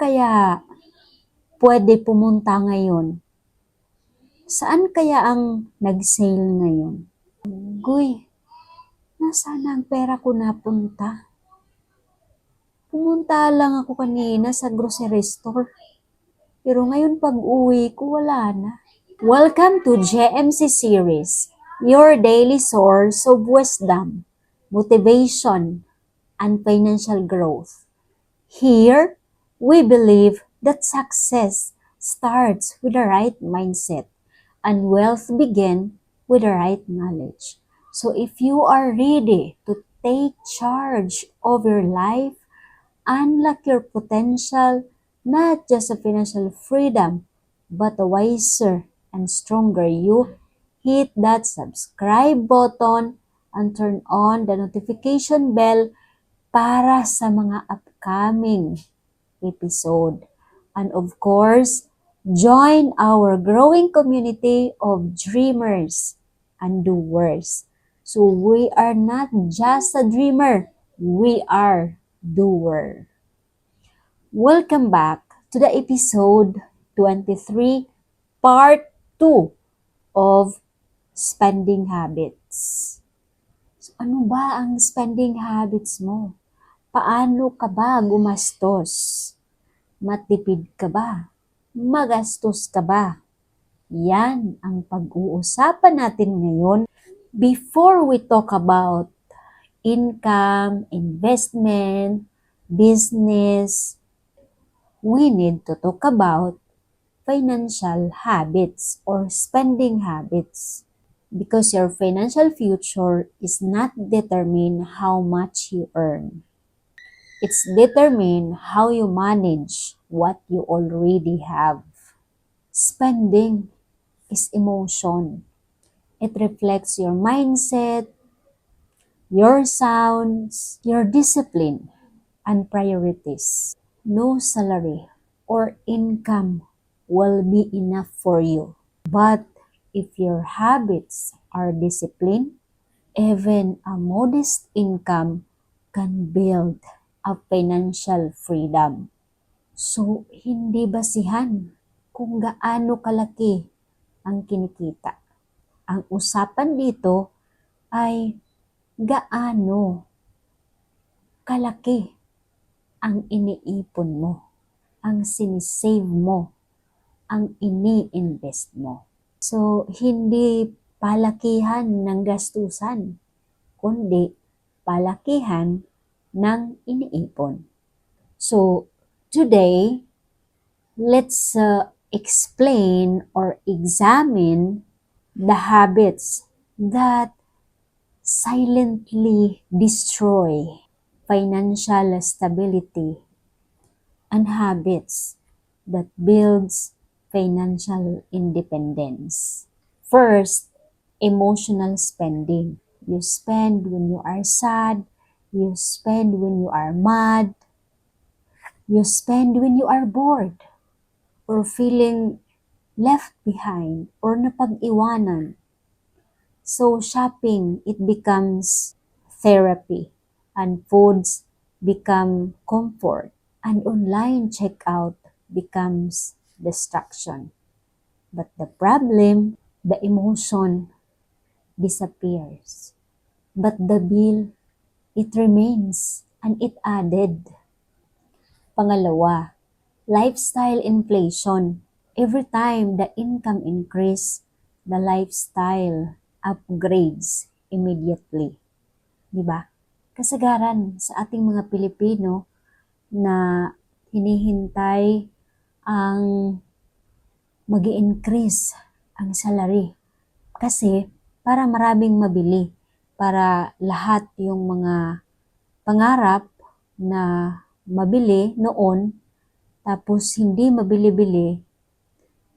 kaya pwede pumunta ngayon? Saan kaya ang nag-sale ngayon? Guy, nasaan ang pera ko napunta? Pumunta lang ako kanina sa grocery store. Pero ngayon pag-uwi ko, wala na. Welcome to JMC Series, your daily source of wisdom, motivation, and financial growth. Here, we believe that success starts with the right mindset and wealth begins with the right knowledge. So if you are ready to take charge of your life, unlock your potential, not just a financial freedom, but a wiser and stronger you, hit that subscribe button and turn on the notification bell para sa mga upcoming episode. And of course, join our growing community of dreamers and doers. So we are not just a dreamer, we are doer. Welcome back to the episode 23, part 2 of spending habits. So ano ba ang spending habits mo? Paano ka ba gumastos? Matipid ka ba? Magastos ka ba? Yan ang pag-uusapan natin ngayon. Before we talk about income, investment, business, we need to talk about financial habits or spending habits. Because your financial future is not determined how much you earn. It's determined how you manage what you already have. Spending is emotion. It reflects your mindset, your sounds, your discipline, and priorities. No salary or income will be enough for you. But if your habits are disciplined, even a modest income can build a financial freedom. So, hindi basihan kung gaano kalaki ang kinikita. Ang usapan dito ay gaano kalaki ang iniipon mo, ang sinisave mo, ang ini-invest mo. So, hindi palakihan ng gastusan, kundi palakihan ng iniipon. So, today, let's explain or examine the habits that silently destroy financial stability and habits that builds financial independence. First, emotional spending. You spend when you are sad, you spend when you are mad, you spend when you are bored or feeling left behind or napag-iwanan. So shopping, it becomes therapy and foods become comfort and online checkout becomes distraction. But the problem, the emotion disappears. But the bill, it remains and it added. Pangalawa, lifestyle inflation. Every time the income increase, the lifestyle upgrades immediately. Diba? Kasagaran sa ating mga Pilipino na hinihintay ang mag-i-increase ang salary. Kasi para maraming mabili, para lahat yung mga pangarap na mabili noon, tapos hindi mabili-bili,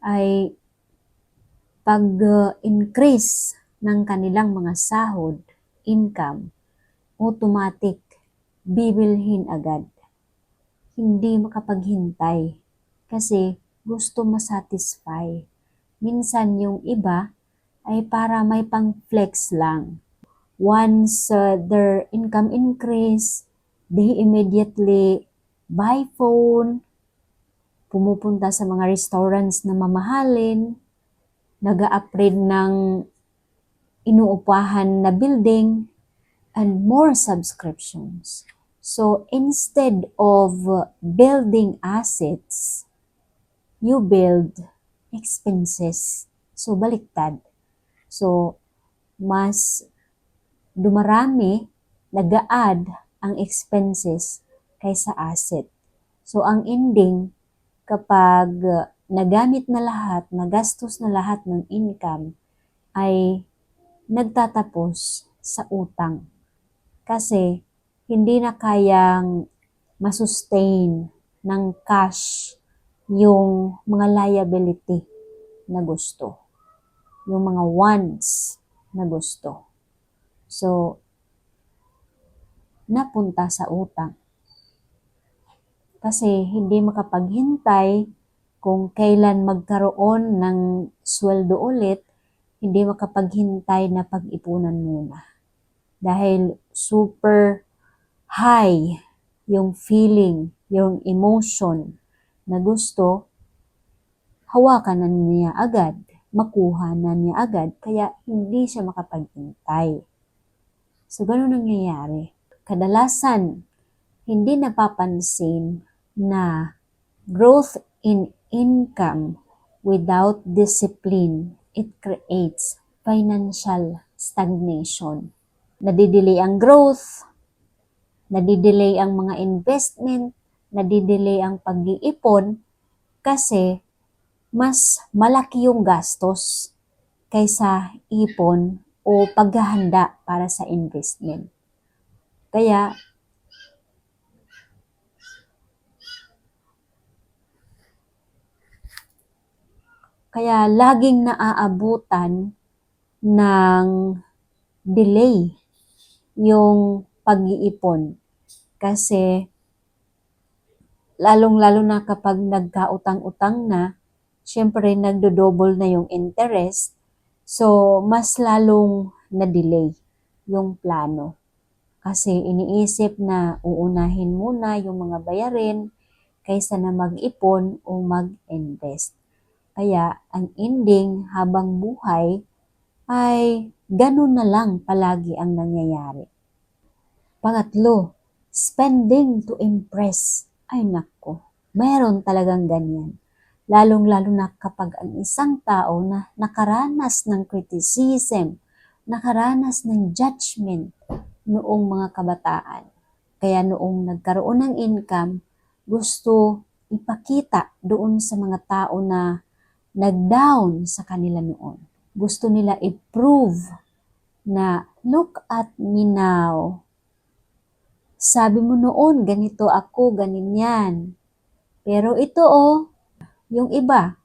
ay pag-increase ng kanilang mga sahod, income, automatic, bibilhin agad. Hindi makapaghintay kasi gusto masatisfy. Minsan yung iba ay para may pang-flex lang. Once their income increase, they immediately buy phone, pumupunta sa mga restaurants na mamahalin, nag-a-upgrade ng inuupahan na building, and more subscriptions. So instead of building assets, you build expenses. So baliktad. So mas dumarami, nag-a-add ang expenses kaysa asset. So ang ending, kapag nagamit na lahat, nagastos na lahat ng income, ay nagtatapos sa utang. Kasi hindi na kayang masustain ng cash yung mga liability na gusto. Yung mga wants na gusto. So, napunta sa utang. Kasi hindi makapaghintay kung kailan magkaroon ng sweldo ulit, hindi makapaghintay na pag-ipunan muna. Dahil super high yung feeling, yung emotion na gusto, hawakan na niya agad, makuha na niya agad, kaya hindi siya makapaghintay. So, ganun nangyayari. Kadalasan, hindi napapansin na growth in income without discipline, it creates financial stagnation. Nadidelay ang growth, nadidelay ang mga investment, nadidelay ang pag-iipon kasi mas malaki yung gastos kaysa ipon o paghahanda para sa investment. Kaya laging naaabutan ng delay yung pag-iipon. Kasi lalong-lalo na kapag nagkautang-utang na, syempre nagdo-double na yung interest. So, mas lalong na-delay yung plano. Kasi iniisip na uunahin muna yung mga bayarin kaysa na mag-ipon o mag-invest. Kaya ang ending habang buhay ay ganun na lang palagi ang nangyayari. Pangatlo, spending to impress. Ay nako, mayroon talagang ganyan. Lalong-lalo na kapag ang isang tao na nakaranas ng criticism, nakaranas ng judgment noong mga kabataan. Kaya noong nagkaroon ng income, gusto ipakita doon sa mga tao na nag-down sa kanila noon. Gusto nila i-prove na, look at me now. Sabi mo noon, ganito ako, ganyan. Pero ito yung iba,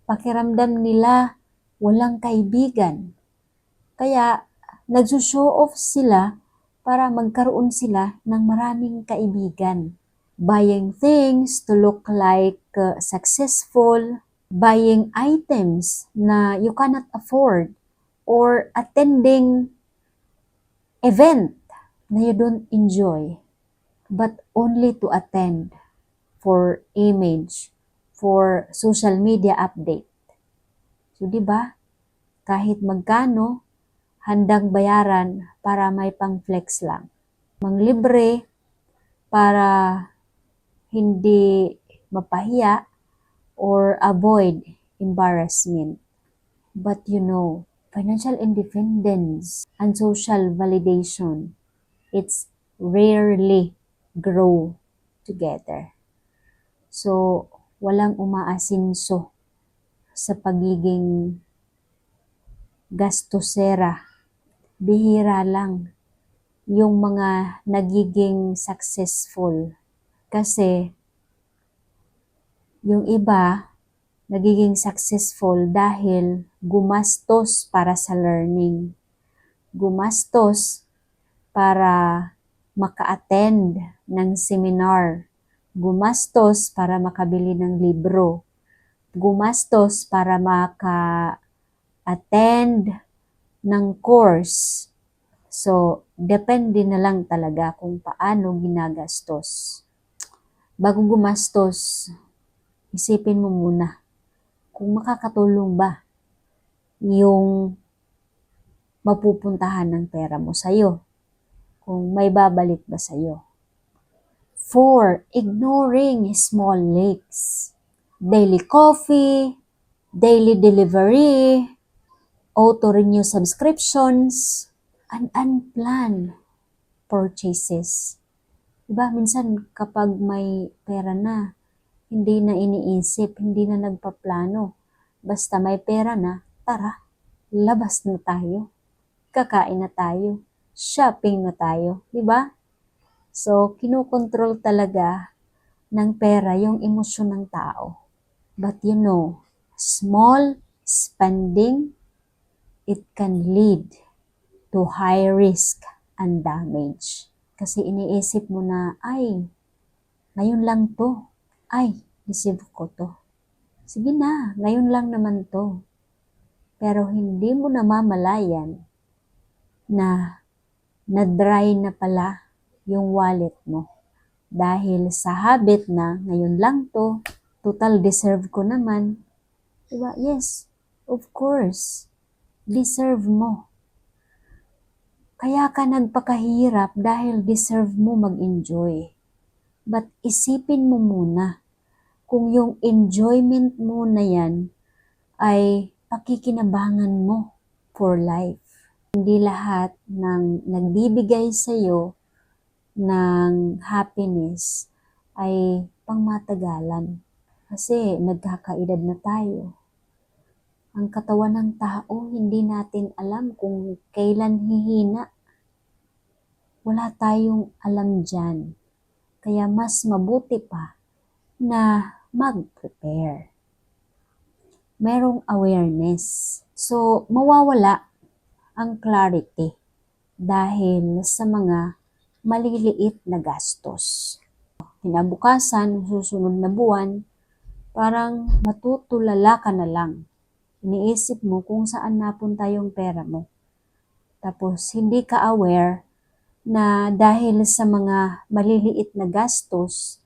pakiramdam nila walang kaibigan. Kaya nagsushow off sila para magkaroon sila ng maraming kaibigan. Buying things to look like successful, buying items na you cannot afford, or attending event na you don't enjoy, but only to attend for image, for social media update. So, di ba? Kahit magkano, handang bayaran para may pang-flex lang. Manglibre para hindi mapahiya or avoid embarrassment. But you know, financial independence and social validation, it's rarely grow together. So, walang umaasinso sa pagiging gastosera. Bihira lang yung mga nagiging successful. Kasi yung iba nagiging successful dahil gumastos para sa learning. Gumastos para maka-attend ng seminar. Gumastos para makabili ng libro. Gumastos para maka-attend ng course. So, depende na lang talaga kung paano ginagastos. Bago gumastos, isipin mo muna kung makakatulong ba yung mapupuntahan ng pera mo sa'yo, kung may babalik ba sa'yo. 4. Ignoring small leaks. Daily coffee, daily delivery, auto-renew subscriptions, and unplanned purchases. Diba, minsan kapag may pera na, hindi na iniisip, hindi na nagpaplano. Basta may pera na, tara, labas na tayo. Kakain na tayo. Shopping na tayo. Diba? So, kinukontrol talaga ng pera yung emosyon ng tao. But you know, small spending, it can lead to high risk and damage. Kasi iniisip mo na, ay, ngayon lang to. Ay, receive ko to. Sige na, ngayon lang naman to. Pero hindi mo namamalayan na na-dry na pala yung wallet mo. Dahil sa habit na ngayon lang to, total deserve ko naman. Diba? Yes, of course. Deserve mo. Kaya ka nagpakahirap dahil deserve mo mag-enjoy. But isipin mo muna kung yung enjoyment mo na yan ay pakikinabangan mo for life. Hindi lahat ng nagbibigay sa'yo ng happiness ay pangmatagalan. Kasi nagkakaedad na tayo. Ang katawan ng tao, hindi natin alam kung kailan hihina. Wala tayong alam dyan. Kaya mas mabuti pa na mag-prepare. Merong awareness. So, mawawala ang clarity dahil sa mga maliliit na gastos. Kinabukasan, susunod na buwan, parang matutulala ka na lang. Iniisip mo kung saan napunta yung pera mo. Tapos, hindi ka aware na dahil sa mga maliliit na gastos,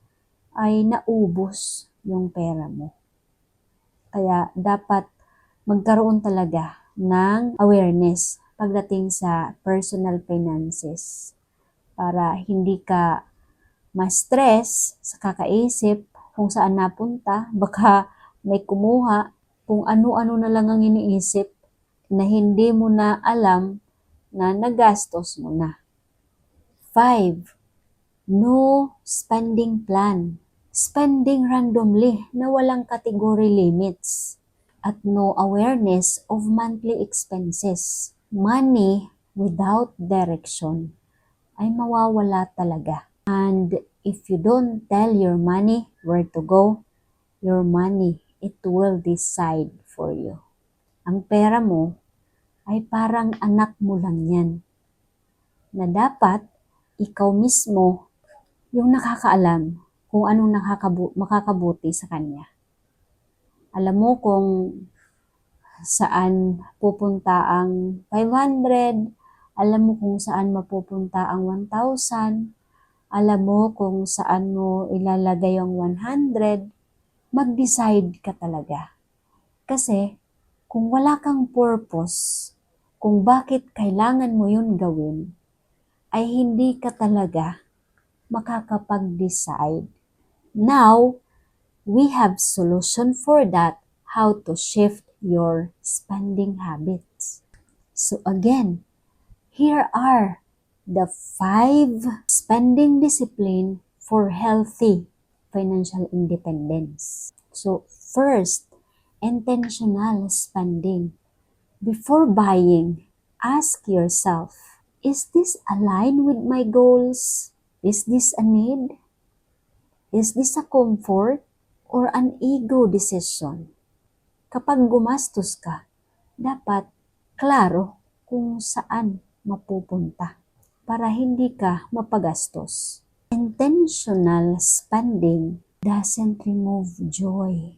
ay naubos yung pera mo. Kaya, dapat magkaroon talaga ng awareness pagdating sa personal finances para hindi ka ma-stress sa kakaisip kung saan napunta, baka may kumuha, kung ano-ano na lang ang iniisip na hindi mo na alam na nagastos mo na. 5. No spending plan. Spending randomly na walang category limits. At no awareness of monthly expenses. Money without direction ay mawawala talaga. And if you don't tell your money where to go, your money, it will decide for you. Ang pera mo ay parang anak mo lang yan. Na dapat ikaw mismo yung nakakaalam kung anong makakabuti sa kanya. Alam mo kung saan pupunta ang 500, alam mo kung saan mapupunta ang 1,000, alam mo kung saan mo ilalagay ang 100, mag-decide ka talaga. Kasi kung wala kang purpose, kung bakit kailangan mo yun gawin, ay hindi ka talaga makakapag-decide. Now, we have solution for that, how to shift your spending habits. So again, here are the 5 spending discipline for healthy financial independence. So first, intentional spending. Before buying, ask yourself, is this aligned with my goals? Is this a need? Is this a comfort or an ego decision? Kapag gumastos ka, dapat klaro kung saan mapupunta para hindi ka mapagastos. Intentional spending doesn't remove joy.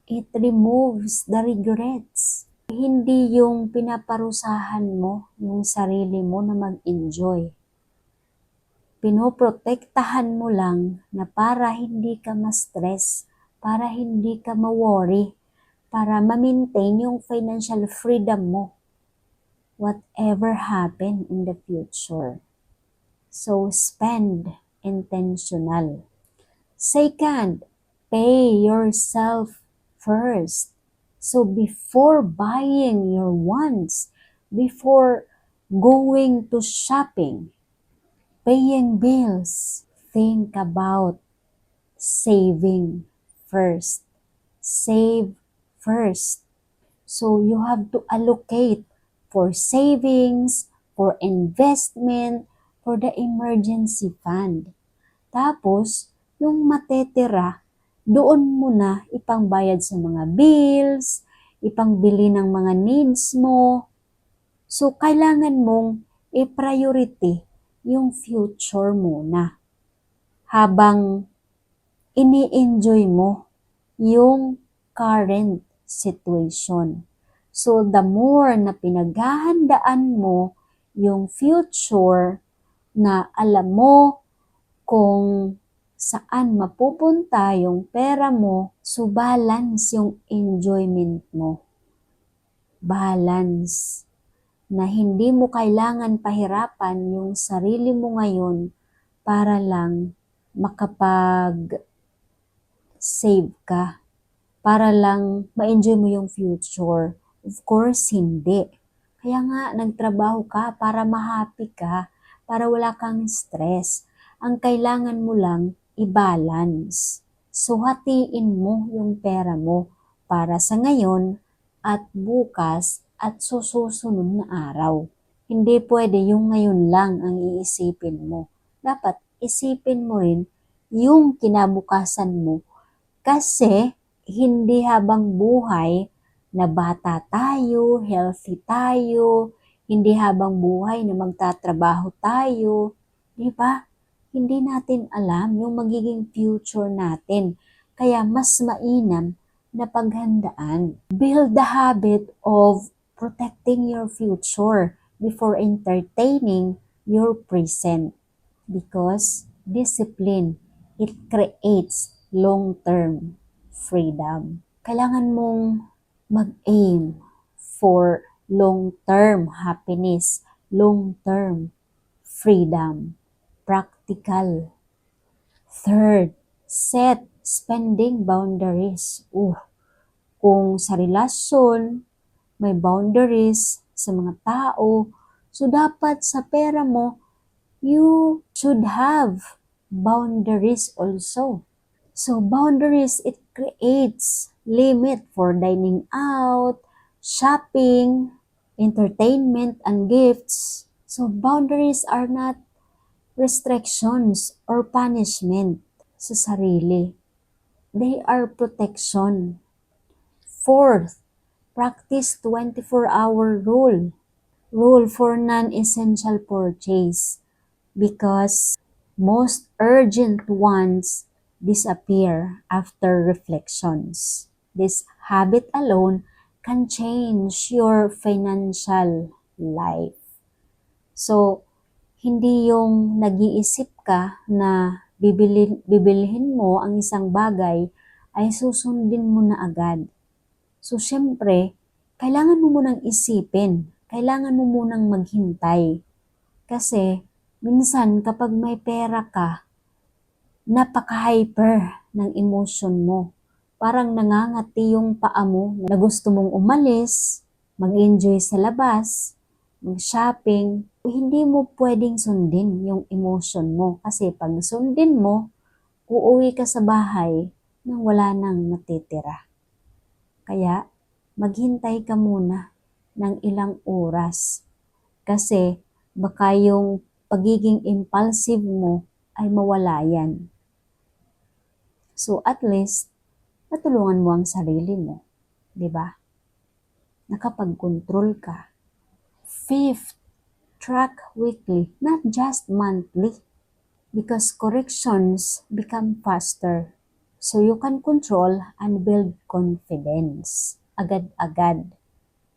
It removes the regrets. Hindi yung pinaparusahan mo yung sarili mo na mag-enjoy. Pinoprotektahan mo lang na para hindi ka ma-stress, para hindi ka ma-worry, para ma-maintain yung financial freedom mo, whatever happen in the future. So, spend intentional. Second, pay yourself first. So, before buying your wants, before going to shopping, paying bills, think about saving first. Save first. So, you have to allocate for savings, for investment, for the emergency fund. Tapos, yung matetira, doon mo na ipangbayad sa mga bills, ipangbili ng mga needs mo. So, kailangan mong i-priority yung future muna habang ini-enjoy mo yung current situation. So, the more na pinaghahandaan mo yung future na alam mo kung saan mapupunta yung pera mo, so balance yung enjoyment mo. Balance. Na hindi mo kailangan pahirapan yung sarili mo ngayon para lang makapag-save ka. Para lang ma-enjoy mo yung future. Of course, hindi. Kaya nga, nagtrabaho ka para ma-happy ka, para wala kang stress. Ang kailangan mo lang, i-balance. So, hatiin mo yung pera mo para sa ngayon at bukas at susunod na araw. Hindi pwede yung ngayon lang ang iisipin mo. Dapat isipin mo rin yung kinabukasan mo kasi hindi habang buhay na bata tayo, healthy tayo, hindi habang buhay na magtatrabaho tayo, di ba? Hindi natin alam yung magiging future natin. Kaya mas mainam na paghandaan. Build the habit of protecting your future before entertaining your present. Because discipline, it creates long-term freedom. Kailangan mong mag-aim for long-term happiness, long-term freedom, practical. Third, set spending boundaries. Kung sa relasyon, may boundaries sa mga tao, so dapat sa pera mo, you should have boundaries also. So, boundaries, it creates limit for dining out, shopping, entertainment, and gifts. So, boundaries are not restrictions or punishment sa sarili. They are protection. Fourth, practice 24-hour rule. Rule for non-essential purchase because most urgent ones disappear after reflections. This habit alone can change your financial life. So, hindi yung nag-iisip ka na bibilhin mo ang isang bagay ay susundin mo na agad. So, syempre, kailangan mo munang isipin, kailangan mo munang maghintay. Kasi, minsan kapag may pera ka, napaka-hyper ng emotion mo. Parang nangangati yung paa mo na gusto mong umalis, mag-enjoy sa labas, mag-shopping. Hindi mo pwedeng sundin yung emotion mo kasi pag sundin mo, uuwi ka sa bahay nang wala nang natitira. Kaya maghintay ka muna ng ilang oras kasi baka yung pagiging impulsive mo ay mawala yan. So at least, natulungan mo ang sarili mo, di ba? Nakapag-control ka. Fifth, track weekly, not just monthly, because corrections become faster. So you can control and build confidence agad-agad.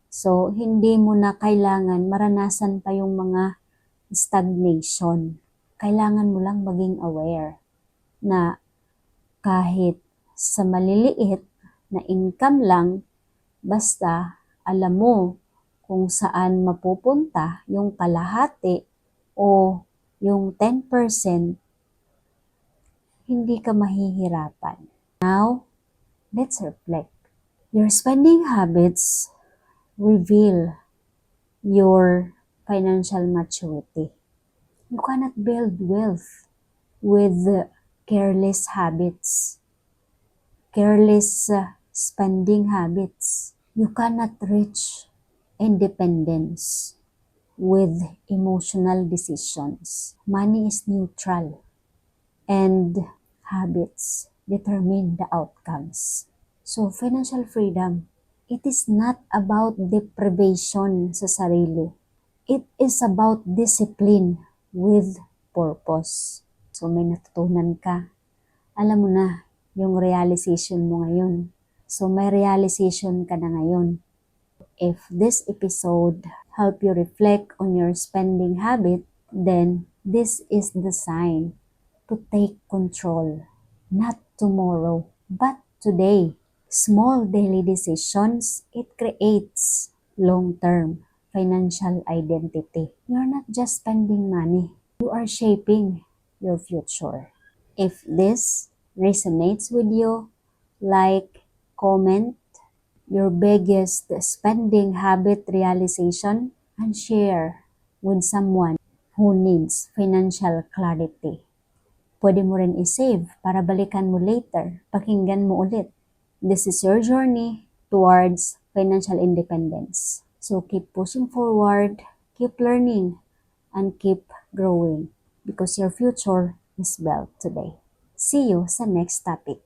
So hindi mo na kailangan maranasan pa yung mga stagnation. Kailangan mo lang maging aware na kahit sa maliliit na income lang, basta alam mo kung saan mapupunta yung kalahati o yung 10%, hindi ka mahihirapan. Now, let's reflect. Your spending habits reveal your financial maturity. You cannot build wealth with careless habits, careless spending habits. You cannot reach independence with emotional decisions. Money is neutral and habits determine the outcomes. So, financial freedom, it is not about deprivation sa sarili. It is about discipline with purpose. So, may natutunan ka. Alam mo na yung realization mo ngayon. So, may realization ka na ngayon. If this episode help you reflect on your spending habit, then this is the sign to take control. Not tomorrow, but today. Small daily decisions, it creates long-term financial identity. You're not just spending money. You are shaping your future. If this resonates with you, like, comment your biggest spending habit realization and share with someone who needs financial clarity. Pwede mo rin i-save para balikan mo later, pakinggan mo ulit. This is your journey towards financial independence. So keep pushing forward, keep learning, and keep growing because your future is built today. See you sa next topic.